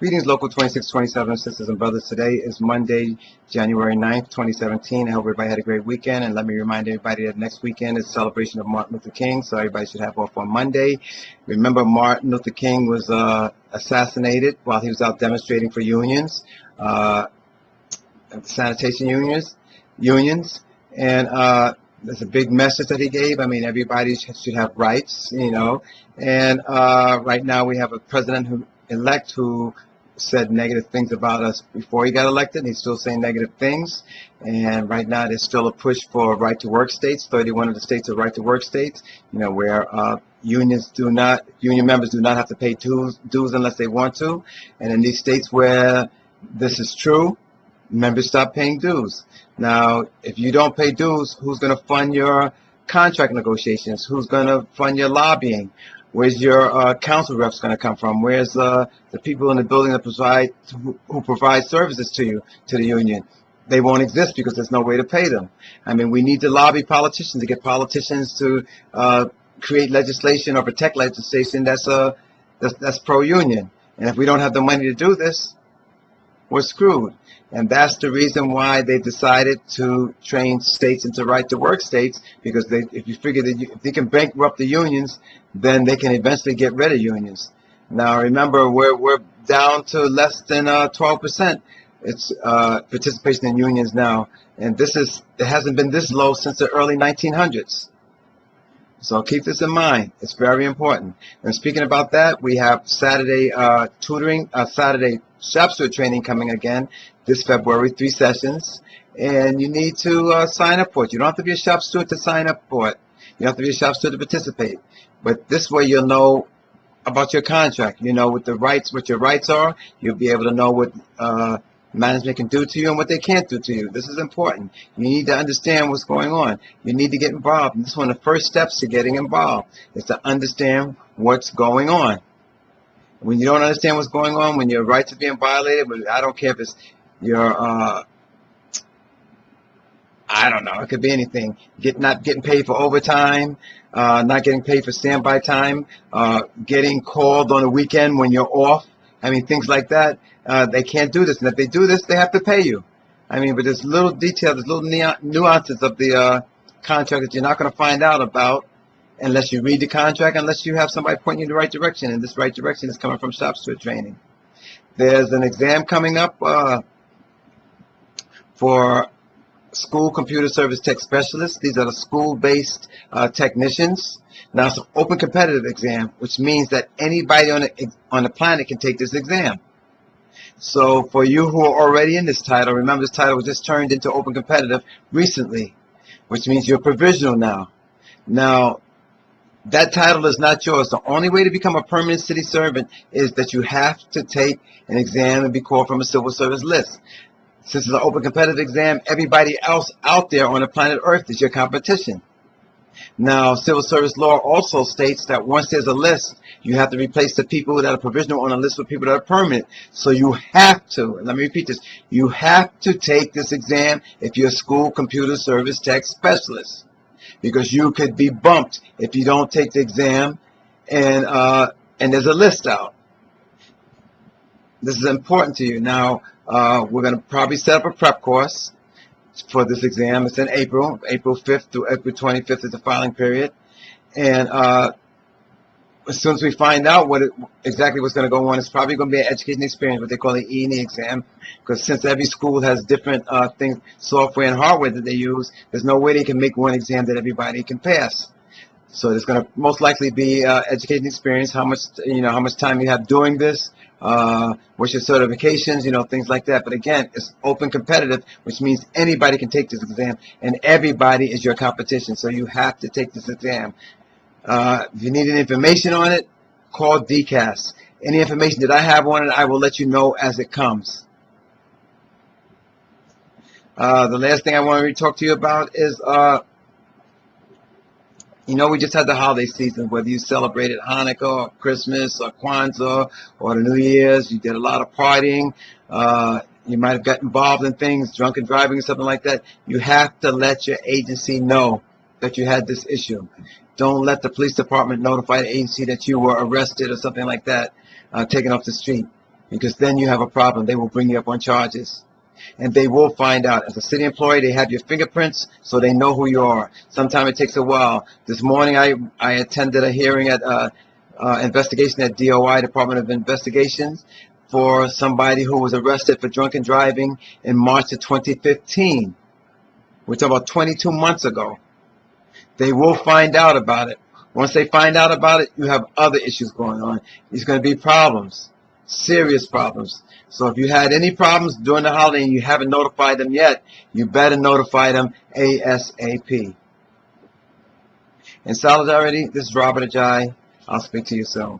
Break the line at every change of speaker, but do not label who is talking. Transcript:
Greetings, Local 2627 sisters and brothers. Today is Monday, January 9th, 2017. I hope everybody had a great weekend. And let me remind everybody that next weekend is celebration of Martin Luther King, so everybody should have off on Monday. Remember, Martin Luther King was assassinated while he was out demonstrating for unions, sanitation unions. And there's a big message that he gave. I mean, everybody should have rights, you know. And right now we have a president-elect who said negative things about us before he got elected, and he's still saying negative things. And right now there's still a push for right-to-work states. 31 of the states are right-to-work states, you know, where union members do not have to pay dues unless they want to. And in these states where this is true, members stop paying dues. Now, if you don't pay dues, who's going to fund your contract negotiations? Who's going to fund your lobbying? Where's your council reps going to come from? Where's the people in the building that who provide services to you, to the union? They won't exist because there's no way to pay them. I mean, we need to lobby politicians to get politicians to create legislation or protect legislation that's pro-union. And if we don't have the money to do this, we're screwed. And that's the reason why they decided to train states into right-to-work states, because if you figure that if they can bankrupt the unions, then they can eventually get rid of unions. Now, remember, we're down to less than 12%. It's participation in unions now, and it hasn't been this low since the early 1900s. So keep this in mind. It's very important. And speaking about that, we have Saturday Saturday shop steward training coming again this February, 3 sessions. And you need to sign up for it. You don't have to be a shop steward to sign up for it. You don't have to be a shop steward to participate. But this way you'll know about your contract. You know what your rights are. You'll be able to know what management can do to you and what they can't do to you. This is important. You need to understand what's going on. You need to get involved. And this is one of the first steps to getting involved, is to understand what's going on. When you don't understand what's going on, when your rights are being violated, I don't care if it's your, I don't know, it could be anything. Not getting paid for overtime, not getting paid for standby time, getting called on the weekend when you're off. I mean, things like that. They can't do this. And if they do this, they have to pay you. I mean, but there's little details, there's little nuances of the contract that you're not going to find out about unless you read the contract, unless you have somebody pointing you in the right direction. And this right direction is coming from shop steward training. There's an exam coming up for school computer service tech specialists. These are the school-based technicians. Now, it's an open competitive exam, which means that anybody on the planet can take this exam. So for you who are already in this title, remember this title was just turned into open competitive recently, which means you're provisional now. Now, that title is not yours. The only way to become a permanent city servant is that you have to take an exam and be called from a civil service list. Since it's an open competitive exam, everybody else out there on the planet Earth is your competition. Now, civil service law also states that once there's a list, you have to replace the people that are provisional on a list with people that are permanent. So you have to, and let me repeat this, you have to take this exam if you're a school computer service tech specialist, because you could be bumped if you don't take the exam, and there's a list out. This is important to you. Now, we're going to probably set up a prep course for this exam. It's in April 5th through April 25th is the filing period. And as soon as we find out exactly what's going to go on, it's probably going to be an education experience, what they call the E&E exam, because since every school has different things, software and hardware that they use, there's no way they can make one exam that everybody can pass. So there's going to most likely be education experience, how much time you have doing this, what's your certifications, things like that. But again, it's open competitive, which means anybody can take this exam, and everybody is your competition. So you have to take this exam. If you need any information on it, call DCAS. Any information that I have on it, I will let you know as it comes. The last thing I want to talk to you about is, we just had the holiday season, whether you celebrated Hanukkah or Christmas or Kwanzaa or the New Year's. You did a lot of partying. You might have got involved in things, drunken driving or something like that. You have to let your agency know that you had this issue. Don't let the police department notify the agency that you were arrested or something like that, taken off the street. because then you have a problem. They will bring you up on charges. And they will find out. As a city employee, they have your fingerprints, so they know who you are. Sometimes it takes a while. This morning, I attended a hearing at investigation at DOI, Department of Investigations, for somebody who was arrested for drunken driving in March of 2015. We're talking about 22 months ago. They will find out about it. Once they find out about it, you have other issues going on. There's going to be problems, serious problems. So if you had any problems during the holiday and you haven't notified them yet, you better notify them ASAP. In solidarity, this is Robert Ajay. I'll speak to you soon.